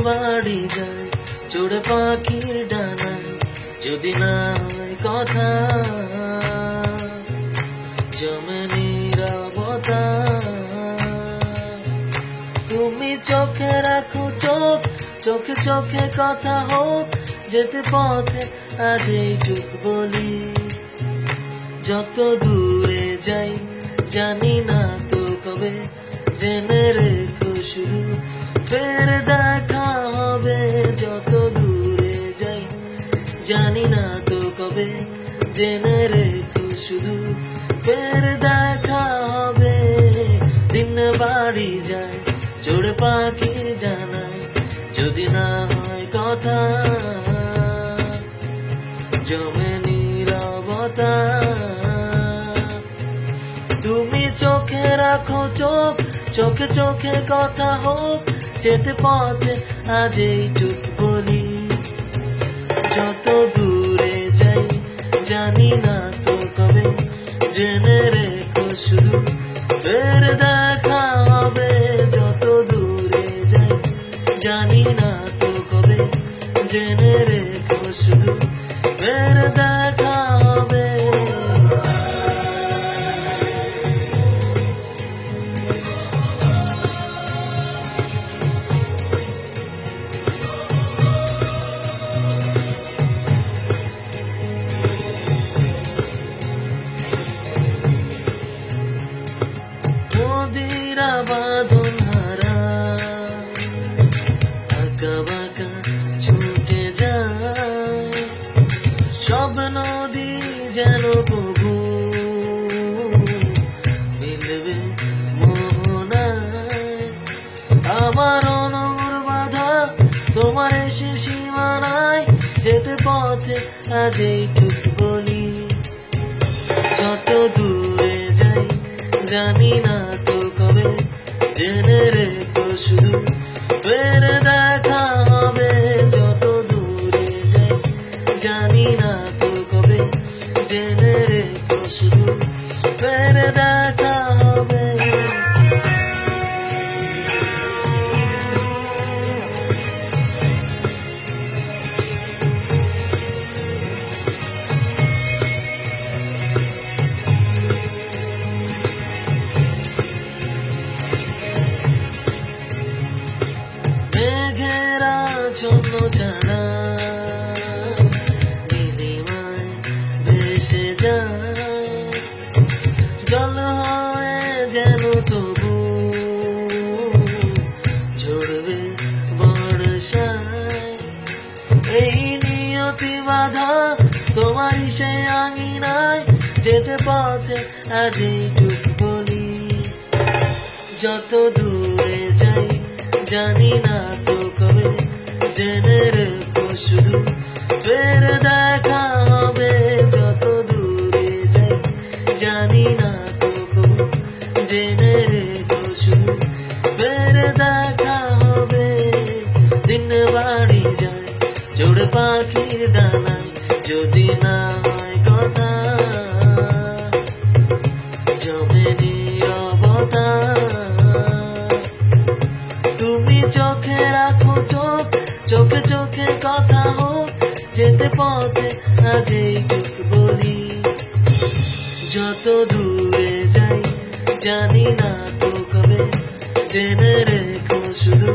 বাড়ি যায় চড়ে পাখির ডানায়, যদি না হয় কথা জমে নীরবতা। তুমি চোখে রাখো চোখ, চোখে চোখে কথা হোক, যেতে পথে আজ এইটুক বলি। যত দূরে যাই জানি না তো কবে, জেনে রেখো শুধু ফের দেখা হবে। যত দূরে যাই জানি না তো কবে, জেনে রেখো শুধু ফের দেখা হবে। দিন বাড়ি যায় চড়ে পাখির ডানায়, যদি না হয় কথা জমে নীরবতা। তুমি চোখে রাখো চোখ, চোখে চোখে কথা হোক, যেতে পথে আজ এইটুক বলি। যত দূরে যাই জানি না তো কবে, জেনে রেখো শুধু ফের দেখা হবে। যত দূরে যাই জানি না তো কবে, জেনে রেখো শুধু ফের দেখা হবে। নদীরা বাঁধন হারা আঁকা বাঁকা ছুটে যায়, সব নদী যেন প্রভু মিলবে মোহনায়। আমার অনুর বাধা তোমার এসে সীমানায়, যেতে পথে আজ এইটুক বলি। যত দূরে যাই জানি না তো কবে, জেনে রেখো শুধু ফের দেখা হবে। যত দূরে যাই জানি না তো কবে, জেনে রেখো শুধু ফের দেখা হবে। মেঘেরা জন্য জানা নীলিমায় ভেসে যায়, জল হয়ে যেন তবু ঝরবে বর্ষায়। এই নিয়তি বাধা তোমারই সে আঙিনায়, যেতে পথে আজ এইটুক বলি। যত দূরে যাই জানি না তো কবে, জেনে রেখো শুধু ফের দেখা হবে। যত দূরে যাই জানি না তো কবে, জেনে রেখো শুধু ফের দেখা হবে। দিন বাড়ি যায় চড়ে পাখির ডানায়, যদি না হয় কথা জমে নীরবতা। তুমি চোখে রাখো চোখ, চোখে চোখে কথা হোক, যেতে পথে আজ এইটুক বলি। যত দূরে যাই জানি না তো কবে, জেনে রেখো শুধু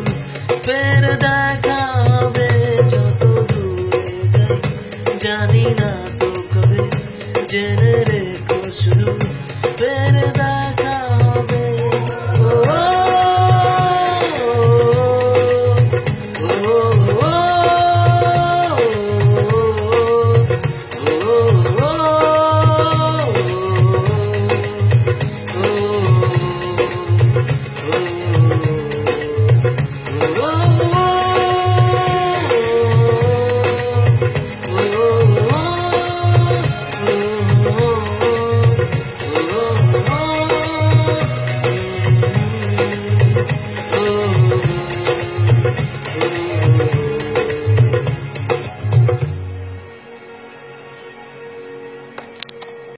ফের দেখা হবে। যত দূরে যাই জানি না তো কবে, জেনে রেখো শুধু ফের দেখা হবে। Oh